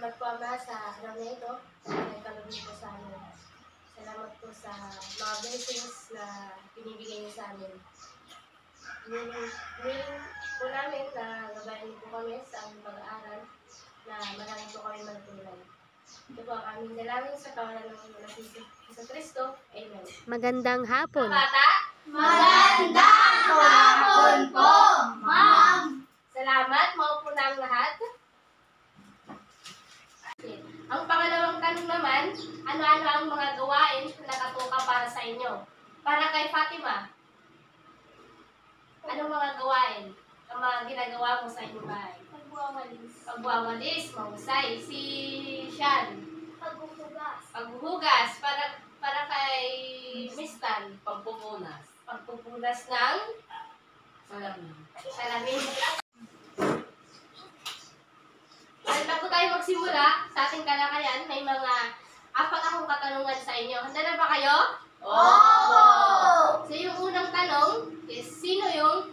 Salamat po, Ama, sa araw na ito. Sa kalugin po sa amin. Salamat po sa mga blessings na binibigay niyo sa amin. Willing po namin na gabayan po kami sa aming pag-aaral na marami po kami matutunan. Ito po ang aming dalangin sa pangalan ng Hesus Kristo. Amen. Magandang hapon. Bata? Magandang hapon po, ma'am. Salamat. Maupo na ang lahat. Ang pangalawang tanong naman, ano-ano ang mga gawain na nakatuka para sa inyo? Para kay Fatima, anong mga gawain ang mga ginagawa mo sa inyong bahay? Pagwawalis. Pagwawalis, mahusay. Si Sean, Paghuhugas. paghuhugas. Para kay Mistan, Pagpupunas. pagpupunas ng Salamin. salamin. Bago tayo magsimula sa ating talakayan, may mga apat akong katanungan sa inyo. Handa na ba kayo? Opo! So yung unang tanong is, sino yung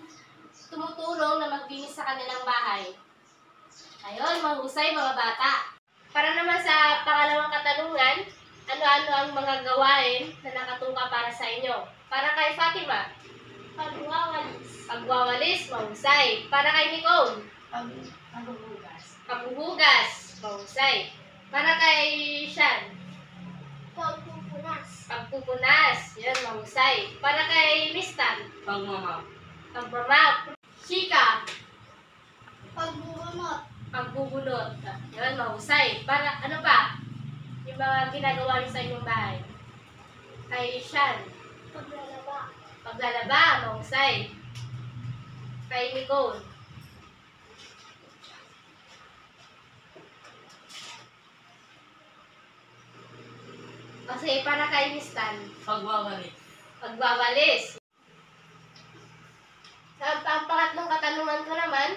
tumutulong na maglinis sa kanilang bahay? Ayun, mahusay mga bata. Para naman sa pangalawang katanungan, ano-ano ang mga gawain na nakatuka para sa inyo? Para kay Fatima, Pagwawalis. pagwawalis, mahusay. Para kay Nicole, Paghuhugas. paghuhugas, mahusay. Para kay Sean, Pagpupunas. pagpupunas, yun, mahusay. Para kay Mistan, Pagmamap. pagmamap. Chika, Pagbubunot. pagbubunot. Yun, mahusay. Para, ano pa? Yung mga ginagawa niyo sa inyong bahay. Kay Sean, Paglalaba. paglalaba, mahusay. Kay Nicole, kasi para kay Mistan, Pagwawalis. pagwawalis. Ang pangatlong katanungan ko naman,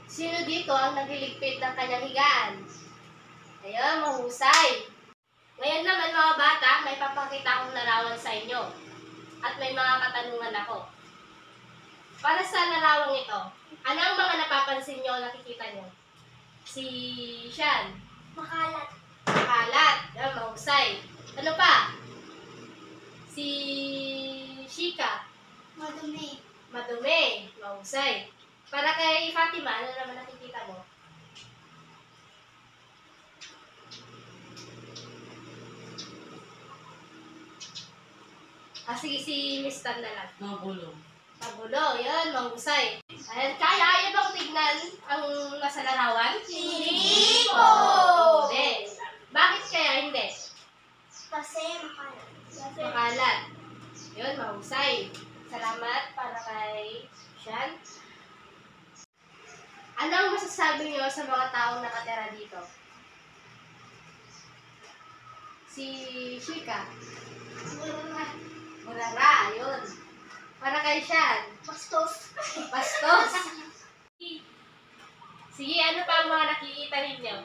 sino dito ang nagliligpit ng kanyang higaan? Ayun, mahusay. Ngayon naman mga bata, may papakita akong larawan sa inyo. At may mga katanungan ako. Para sa larawang ito, ano ang mga napapansin nyo o nakikita nyo? Si Sean, Makalat. kalat, yan, mahusay. Ano pa? Si Shika, Madumi. madumi, mahusay. Para kay Fatima, ano naman nakikita mo? Sige, si Mistan na lang. Mabulong. Pagulo, yun, mahusay. Ayan, kaya bang tignan ang nasa larawan? Hindi po! Hindi. Bakit kaya hindi? Kasi makalat. Kasi Makalat. Yun, mahusay. Salamat para kay Sean. Ano ang masasabi niyo sa mga taong nakatira dito? Si Shika. Murara, yun. Para kay Sean. bastos. Bastos. Sige, ano pa ang mga nakikita ninyo?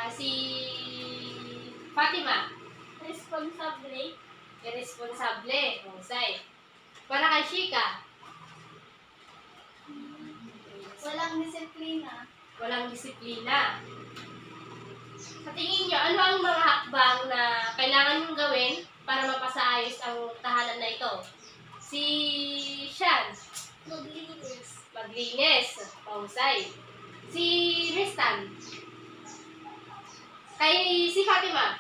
Si Fatima. Responsable. Irresponsable. Husay. Para kay Shika. Walang disiplina. Walang disiplina. Sa tingin nyo, ano ang mga hakbang na kailangan nyong gawin para mapasaayos ang tahanan na ito? Si Sean, Maglinis. maglinis. Husay. Si Mistan. Kay si Fatima.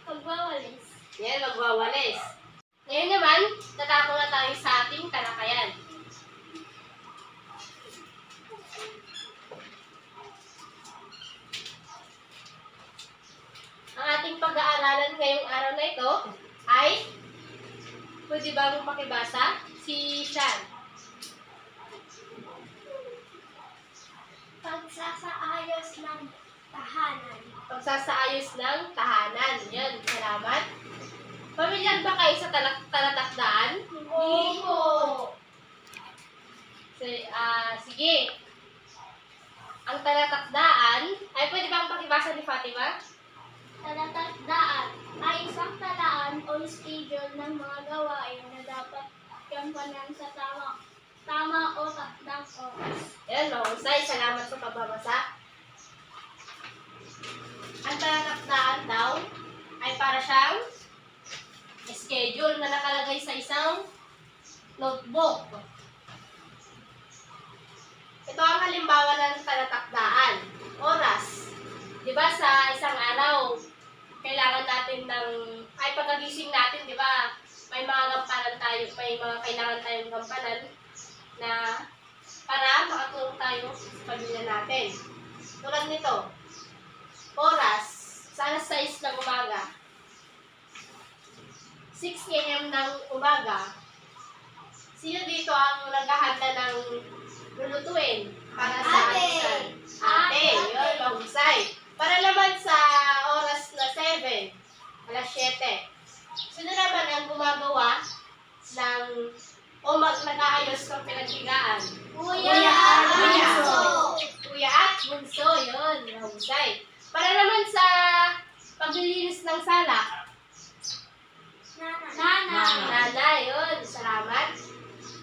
Pagwawalis. Yan, magwawalis. Ngayon naman, tatako na tayo sa ating talakayan. Ang ating pag-aaralan ngayong araw na ito ay, pwede ba mong pakibasa? Si Sean. Pagsasaayos ng tahanan. Pagsasaayos ng tahanan. Yan, salamat. Pamilyar ba kayo sa talatakdaan? Hindi po. Sige. Ang talatakdaan, ay pwede bang pakibasa ni Fatima? Talatandaan ay isang talaan o schedule ng mga gawain na dapat gampanan sa tamang Tama o takdang oras. Ayan, mahusay. Salamat sa pagbabasa. Ang tatakdaan daw ay para siyang schedule na nakalagay sa isang notebook. Ito ang halimbawa ng talatakdaan. Oras. Di ba sa isang araw, kailangan natin pagkagising natin, di ba, may mga gampanan tayo, may mga kailangan tayong gampanan na para makatulong tayo sa pamilya natin. Tulad nito, oras, sa alas 6 ng umaga, 6 a.m. ng umaga, sino dito ang naghahanda ng lulutuin para sa Ate! almusal? Ate! Yun, mahusay. Para naman sa oras na 7, alas 7, sino naman ang gumagawa nag-aayos ng pinaghigaan? Kuya at Bunso. Kuya at Bunso, yun, mahusay. Para naman sa paglilinis ng sala, Nana. Nana, yun, salamat.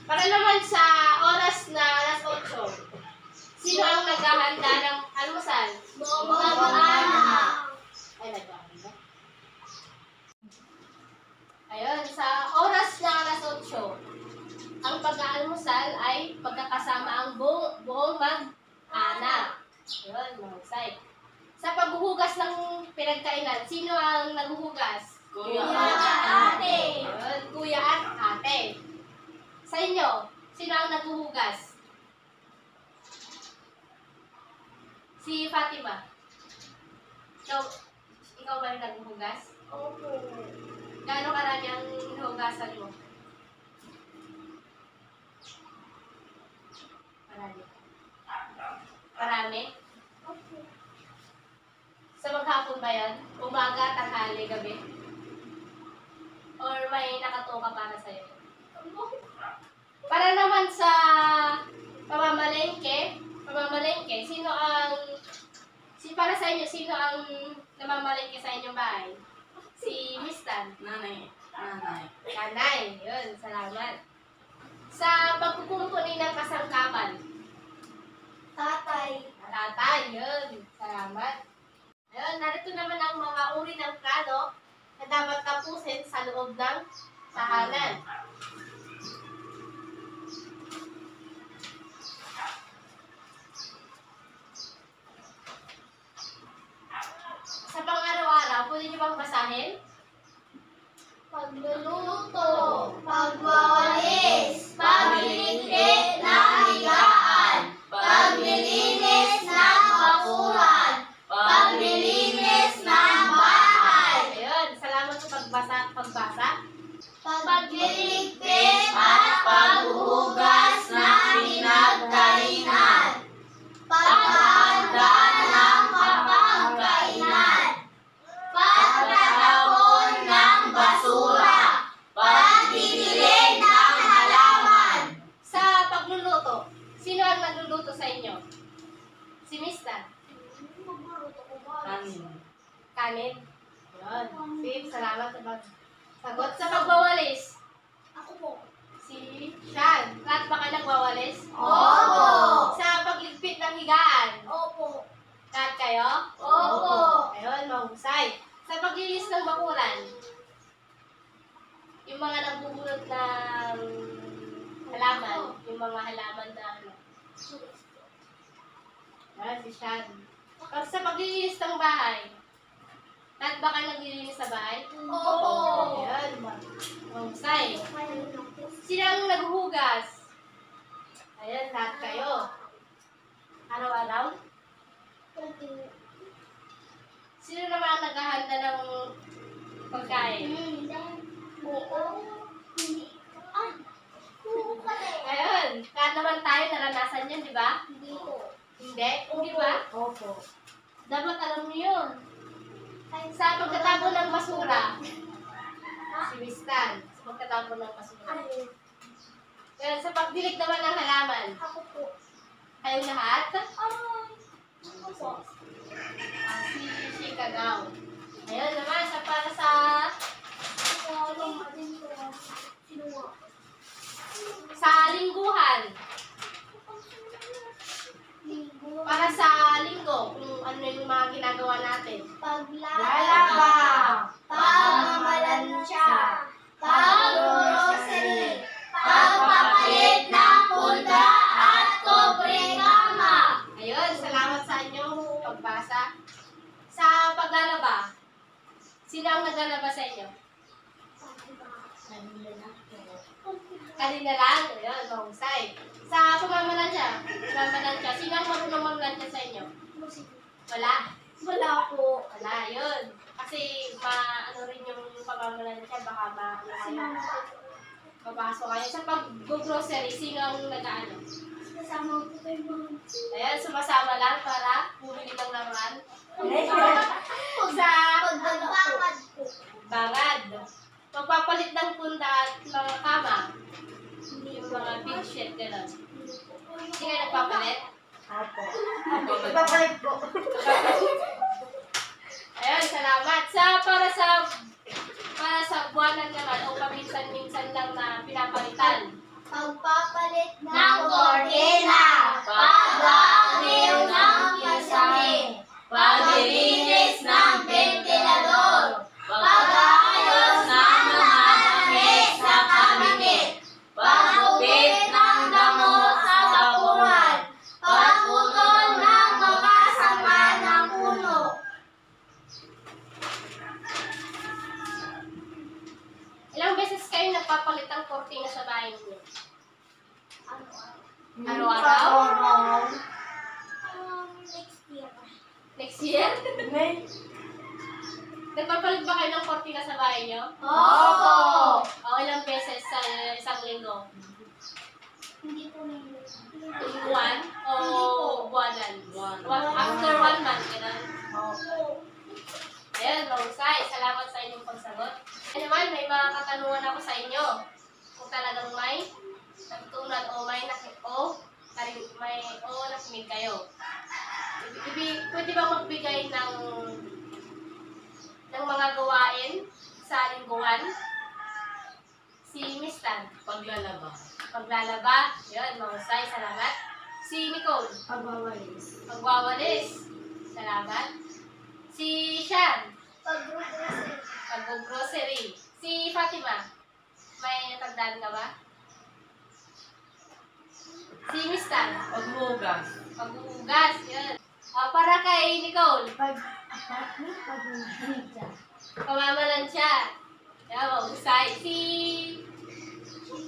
Para naman sa oras na alas 8, sino ang naghahanda ng almusal? Ana. Ay, naghahanda. Ayun, sa oras na alas 8, ang pag-aalmusal ay magkakasama ang buong mag-anak. Yun, mahusay. Sa paghuhugas ng pinagkainan, sino ang naghuhugas? Kuya. Ate. Yun, kuya at ate. Sa inyo, sino ang naghuhugas? Si Fatima. Ikaw ba yung naghuhugas? Opo. Gaano karami ang hinuhugasan mo? Marami. Marami? Opo. Sa maghapon ba yan? Umaga, tanghali, gabi? Or may nakatoka para sa'yo? Para naman sa pamamalengke, para sa inyo, sino ang namamalengke sa inyong bahay? Si Miss Tan. Nanay. Nanay, yun, salamat. Sa pagkukumpuni ng kasangkapan, Tatay. tatay, yun, salamat. Ayun, narito naman ang mga uri ng plano na dapat tapusin sa loob ng tahanan. Sa pang-araw-araw, pwede niyo bang basahin? Pagluluto. Pagwawalis. Pagliligpit ng higaan. Paglilinis ng bakuran. Paglilinis ng bahay. Ayun, salamat sa pagbasa. Pagliligpit at paghuhugas ng pinagkainan. Paghahanda ng kapagkainan. Pagtatapon ng basura. Pagdidilig ng halaman. Sa pagluluto, sino ang nagluluto sa inyo? Si Mista. Kanin. Kanin. Yun. Steve, salamat sa pagsagot. Sa pagwawalis, Ako po. si Sean. Lahat ba ka nagwawalis? Opo. Sa pagligpit ng higaan, Opo. lahat kayo? Opo. Ayun, mahusay. Sa paglilis ng bakuran, yung mga nagbubulot ng halaman, yung mga halaman na si Sean. Pag sa paglilinis ng bahay, lahat ba kayo naglilinis sa bahay? Opo. Ayun, mahusay. Sino ang naghuhugas? Ayan, lahat kayo. Araw-araw? Sino naman ang naghahanda ng pagkain? Ayun, lahat naman tayo naranasan yun, di ba? Hindi? Hindi ba? Opo. Dapat alam niyo yun. Sa pagkatapon ng basura, si Miss Tan, sa pagkatapon ng basura. Ayun, sa pagdilig naman ng halaman, Ako po. kayong lahat? Opo. Si Shika daw. Ayun naman, para sa Sa lingguhan. Linggo. Para sa linggo, kung ano yung mga ginagawa natin. Paglalaba. Pagmamalansya. Pag-grocery. Pagpapalit ng punda at kobre kama. Ayun, salamat sa inyong pagbasa. Sa paglalaba, sino ang naglalaba sa inyo? Kanina lang, ayun, mahusay. Sa pamamalansya, sino ang marunong mamalansya sa inyo? Wala? Wala po. Wala, yun. Kasi ano rin yung pamamalansya, baka mapasok kayo. Sa pag-grocery, sino ang nag-ano? Kasama ko kay mom. Ayan, sumasama lang para bumili ng laruan. Sa Pagbabangad po. bangad, magpapalit ng punda at mga kama. Yung mga big shit, gano'n. Hindi kayo nagpapalit? Apo. Ipapalit po. Ayun, salamat. Para sa buwanan naman o paminsan-minsan lang na pinapalitan. Pagpapalit ng kortina. Pag-aliw ng kisame. Paglilinis ng ventilador. Pag-ayos ng mga damit sa kabinet. Pagupit ng damo sa sapunan. Pagputol ng mga sanga ng puno. Ilang beses kayo nagpapalit ng kortina sa bahay niyo? Araw-araw? Next year. Next year? Nagpapalit ba kayo ng kortina sa bahay niyo? Opo. O ilang beses sa isang linggo? Hindi po nila. Lingguan o buwanan? Buwanan. After 1 month, gano'n? Opo. Ayan, mahusay. Salamat sa inyong pagsagot. Ano naman, may mga katanungan ako sa inyo. Kung talagang may natutunan o nakinig kayo. Pwede ba magbigay ng mga gawain sa lingguhan? Si Miss Tan. Paglalaba. Paglalaba. Yun, mahusay. Salamat. Si Nicole. Pagwawalis. Pagwawalis. Salamat. Si Shan. Pag-grocery. Pag-grocery. Si Fatima. May natandaan ka ba? Si Miss Tan. Paghugas. Paghugas. Yun. Para kay Nicole. Pamamalansya. Yan, mahusay. Si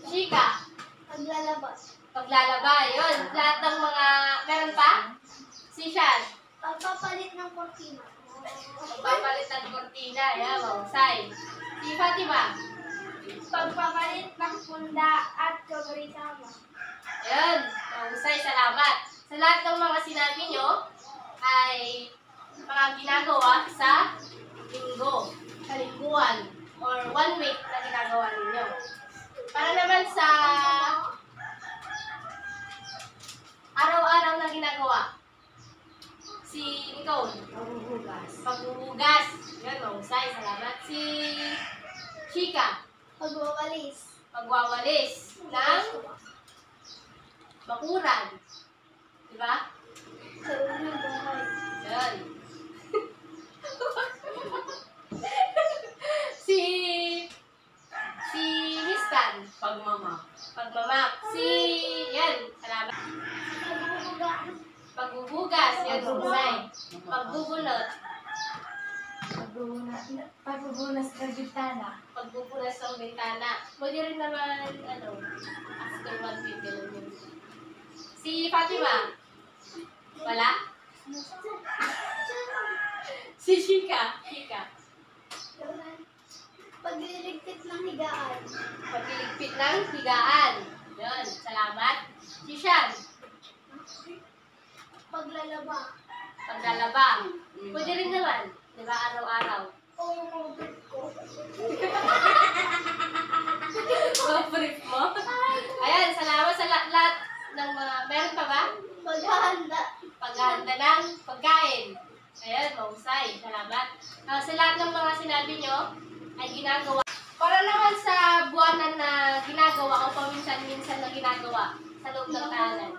Chika. Paglalaba. Paglalaba. Yun. Lahat ng mga... Meron pa? Si Shan. Pagpapalit ng kortina. Pagpapalit ng kortina. Yan, mahusay. Si Fatima. Pagpapalit ng punda at kabarisama. Ayun, mahusay, salamat. Sa lahat ng mga sinabi nyo ay mga ginagawa sa linggo, sa lingguan, or 1 week na ginagawa ninyo. Para naman sa araw-araw na ginagawa, si Nicole, Paghugas. paghuhugas. Yun, mahusay, salamat. Si Chika, Pagwawalis. pagwawalis ng bakuran. Diba? Sa unang bahay. Yan. si Miss Tan, Pagmama. pagmamap. Yan, salamat. Pagbubuga. Pagbubugas, yan, mahusay. Pagbubunot. Pagbubunas ng bintana. Pagbubunas ng bintana. Pwede rin naman, after 1 week, gano'n yun. Si Fatima, wala? Si Shika. Pagliligpit ng higaan. Pagliligpit ng higaan. Yun, salamat. Si Shan, Paglalaba. paglalaba. Pwede rin naman, di ba, araw-araw. O yung mga ko. Mag-brief mo? Ayan, salamat sa lahat ng mga, meron pa ba? Maghahanda. Paghahanda ng pagkain. Ayan, mahusay. Salamat. Sa lahat ng mga sinabi nyo, ay ginagawa. Para naman sa buwanan na ginagawa o paminsan-minsan na ginagawa sa loob ng tahanan?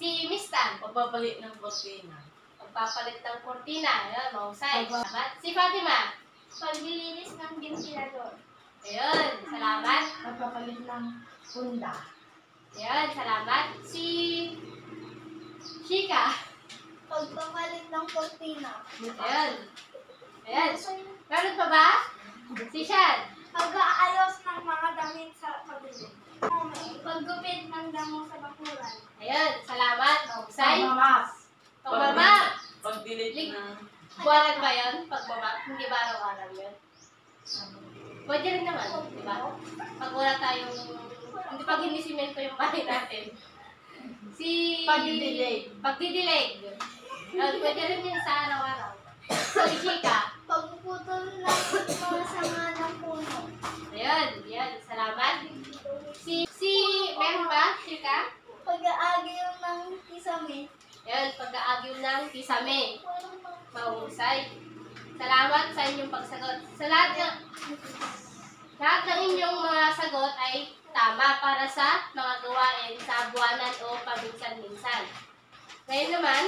Si Miss Tan. Pagpapalit ng kortina. Pagpapalit ng kortina. Ayun, mahusay. Salamat. Si Fatima. Paglilinis ng ventilador. Ayun, salamat. Pagpapalit ng punda. Ayun, salamat. Si Shika. Pagpapalit ng kortina. Ayun. Ayun. Meron pa ba? Si Shan. Pag-aayos ng mga damit sa pabili. Paggupit ng damo sa bakuran. Ayun, salamat. Mahusay. Pagmamas. Pagmamap. Pagdilig ng Buwanan ba yun? Pagmamap. Hindi ba araw-araw yun? Pwede rin naman, di ba? Pag wala tayong, hindi pag hindi simento yung bahay natin. Si... Pagdidilig. Pagdidilig. Pwede rin yun sa araw-araw. Si Shika. Pagpuputol ng mga sanga ng puno. Ayun, yan. Salamat. Meron ba, Shika? Pag-aagyo ng kisame. Ayun, pag-aagyo ng kisame. Mahusay. Salamat sa inyong pagsagot. Sa lahat ng inyong mga sagot ay tama para sa mga gawain sa buwanan o paminsan-minsan. Ngayon naman,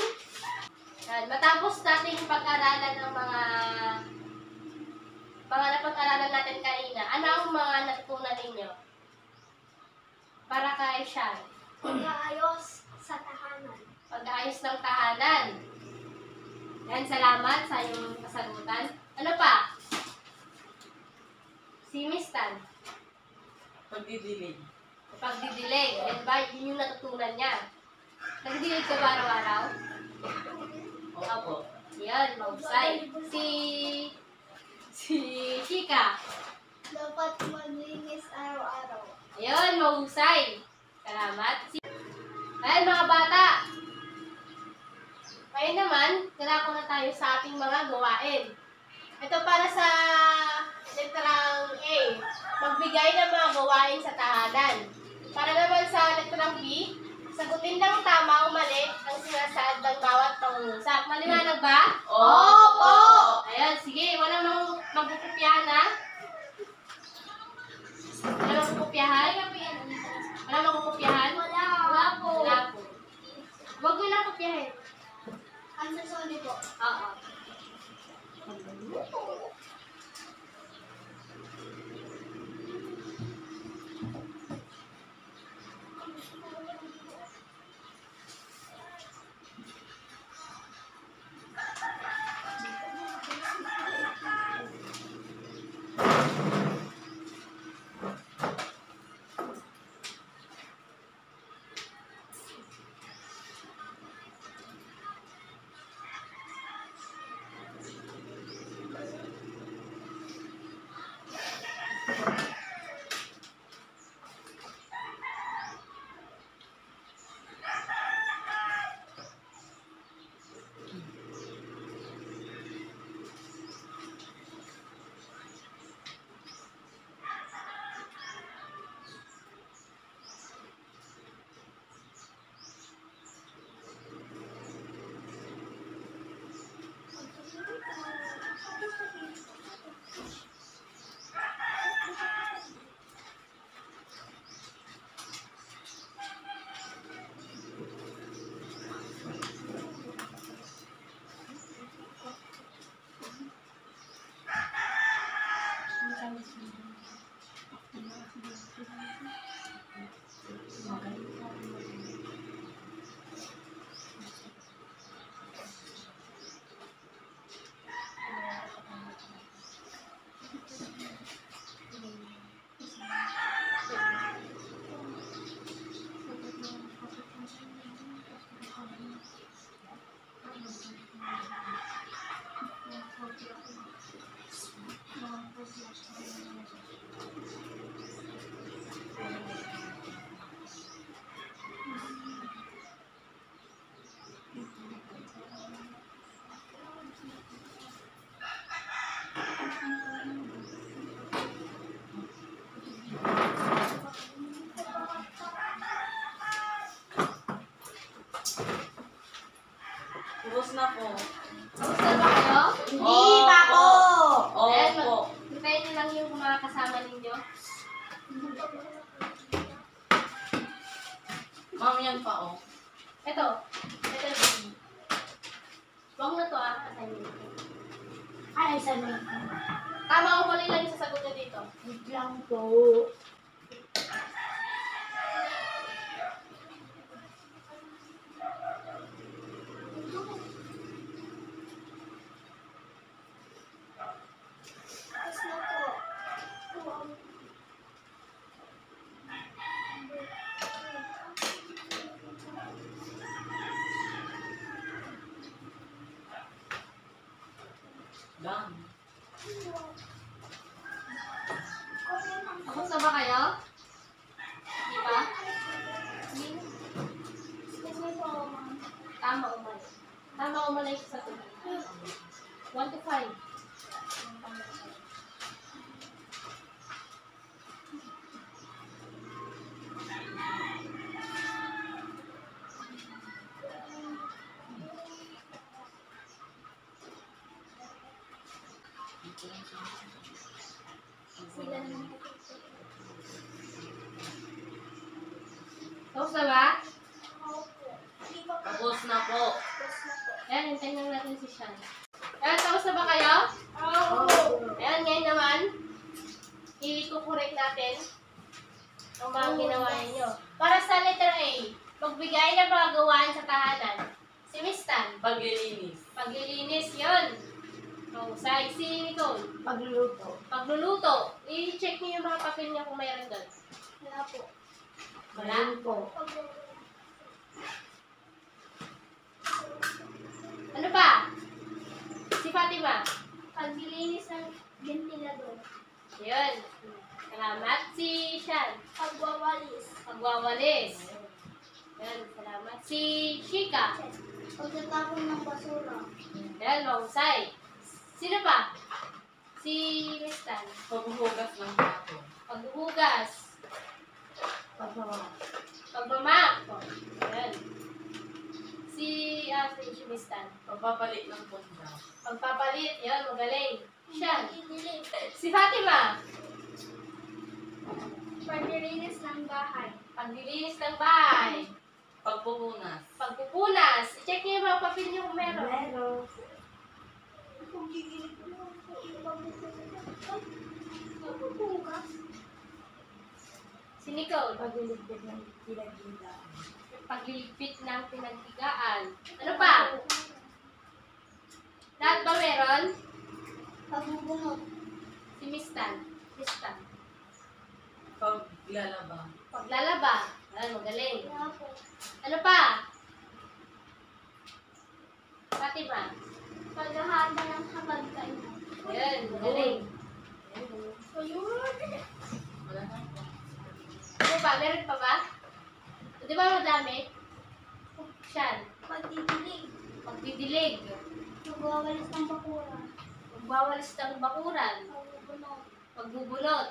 matapos nating pag-aralan ng mga napag-aralan natin kanina, ano ang mga natutunan ninyo? Para kay Sean. Pag-aayos sa tahanan. Pag-ayos ng tahanan. Yan, salamat sa iyong kasagutan. Ano pa? Si Miss Tan. pagdidilig. Pagdidilig. Yan ba? Yun yung natutunan niya. Nagdidilig ka ba araw-araw? Opo. Yan, mahusay. Si Chika. Dapat maglinis araw-araw. Ayun, mahusay. Salamat. Ayan, mga bata. Ngayon naman, narako na tayo sa ating mga gawain. Ito para sa letrang A, magbigay ng mga gawain sa tahanan. Para naman sa letrang B, sagutin ng tama o mali ang sinasaad ng bawat pangungusap. Maliwanag ba? Opo! Ayan, sige, walang magkukupyahan ha? Walang magkukupyahan? Walang magkukupyahan? Wala po. Wala po. Huwag mo lang kopyahin. Ang sasoli po. Oo. Ubus na po. Tapos na ba kayo? Hindi pa po! Ayan, Opo. hintayin niyo lang yung mga kasama ninyo. Ma'am, yan pa, oh. Ito. Letter B. Wag na to assignment. Ay, sabi. Tama o mali lang yung sasagot niya dito. Wait lang po. Done. Tapos na ba kayo? Di ba? Tama o mali? Tama o mali yung sasagot. 1 to 5. Tapos na ba? Tapos na po. Ayan, hintayin lang natin si Sean. Ayan, tapos na ba kayo? Ayan, ngayon naman, i-correct natin ang mga ginawa ninyo. Para sa letter A, magbigay ng mga gawain sa tahanan. Si Miss Tan, Paglilinis. paglilinis yun. Mahusay. Si Nicole, Pagluluto. pagluluto. I-check niyo yung mga papel niya kung mayroon doon. Wala po. Wala? po. Ano pa? Si Fatima. Paglilinis ng ventilador. Yun. Salamat. Si Sean. Pagwawalis. Pagwawalis. Yan, salamat. Si Shika. Pagtatapon ng basura. Yan, mahusay. Sino pa? Si Miss Tan. Paghuhugas ng plato. Paghuhugas. Pagwawalis. Pagmamap. Yan. Si Miss Tan. Pagpapalit ng punda. Pagpapalit. Yan, magaling. Siya. Paglilinis. Si Fatima. Paglilinis ng bahay. Paglilinis ng bahay. Pagpupunas. Pagpupunas. I-check niyo yung mga papel niyo kung meron. Meron. Si Nicole. Pagliligpit ng pinagdila. Pagliligpit ng pinaghigaan. Ano pa? Lahat ba meron? Pagbubunot. Si Miss Tan. Miss Tan. Paglalaba. Paglalaba. Ayan, magaling. Wala po. Ano pa? Fatima. Paghahanda ng kapagkainan. Ayan, magaling. Ayun. Wala na po. Ano ba? Meron pa ba? Di ba madami? Siyan. Pagdidilig. Pagdidilig. Pagwawalis ng bakuran. Pagwawalis ng bakuran. Pagbubunot. Pagbubunot.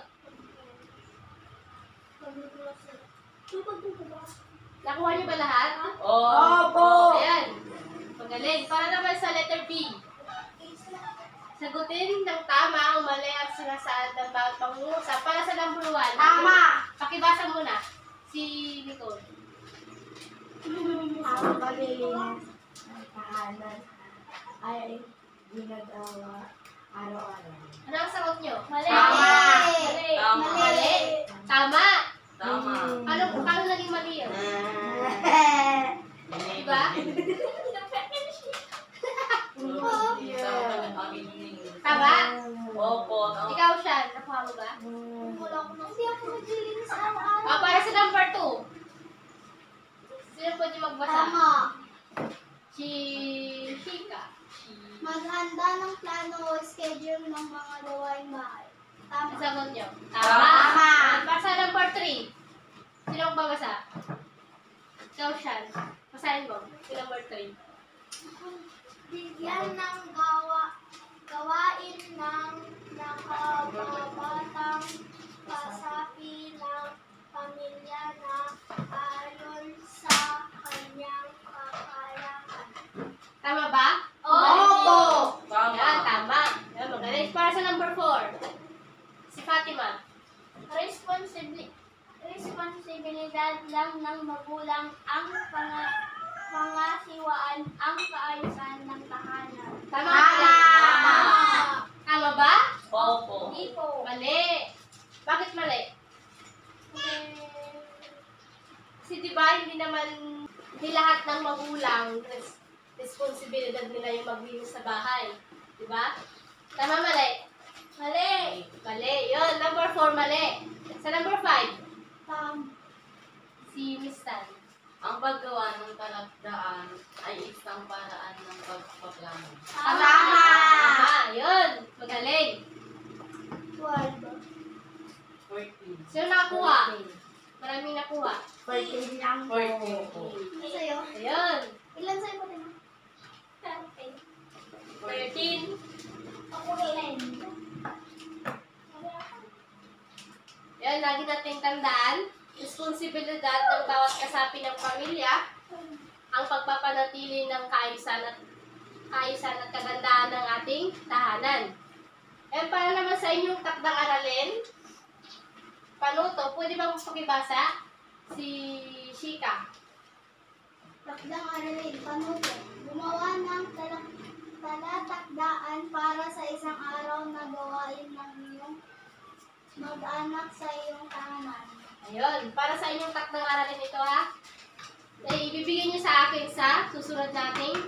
Pagbubulas. Yung pagbubulas. Nakuha niyo ba lahat? Opo! Ayan. Magaling. Para naman sa letter B. Sagutin ng tama ang mali at sinasaad ng bawat pangungusap. Para sa number 1. Tama! Pakibasa muna. Si Nicole. Ang paglilinis ng tahanan ay ginagawa araw-araw. Ano ang sagot niyo? Mali. Tama! Mali. Tama. Mali. Tama. Tama. Paano naging mali yun? Diba? Tama? Opo. Tama. Ikaw siya. Nakuha mo ba? Wala ko na. Hindi ako naglilinis araw-araw. Para sa number 2. Sino pwede magbasa? Tama. Si Shika. Maghanda ng plano o schedule ng mga gawain bahay. Ang Tama. sagot niyo? Tama. Para sa number 3. Sino ang babasa? Ikaw siya. Basahin mo. Si number 3. Bigyan ng gawain ng nakababatang kasapi ng pamilya na ayon sa kanyang kakayahan. Tama ba? Opo. Tama. Yan, tama. Yan, magaling. Para sa number 4. Si Fatima. Responsibilidad lang ng magulang nila yung maglinis sa bahay. Diba? Tama, mali? Mali. Mali. Yun, number 4, mali. Sa number 5, si Miss Tan. Ang paggawa ng talagdaan ay isang paraan ng pagpaplano. Tama. Yun. Magaling. 12. 14. Sino nakakuha? Maraming nakuha. 14 lang po. 14 po. Sa'yo? Ayun. Ilan sa'yo po din? 13. Ako 11. Yan, lagi nating tandaan, responsibilidad ng bawat kasapi ng pamilya ang pagpapanatili ng kaayusan at kagandahan ng ating tahanan. And para naman sa inyong takdang aralin, panuto, pwede bang pakibasa? Si Shika. Takdang aralin, panuto. Gumawa ng talatakdaan para sa isang araw na gawain ng iyong mag-anak sa iyong tahanan. Ayun, para sa inyong takdang aralin ito ha. Ay, ibibigay niyo sa akin sa susunod nating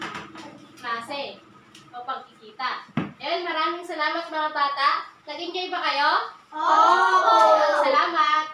klase o pagkikita. Ayun, maraming salamat mga bata. Nag-enjoy ba kayo? Oo! Salamat!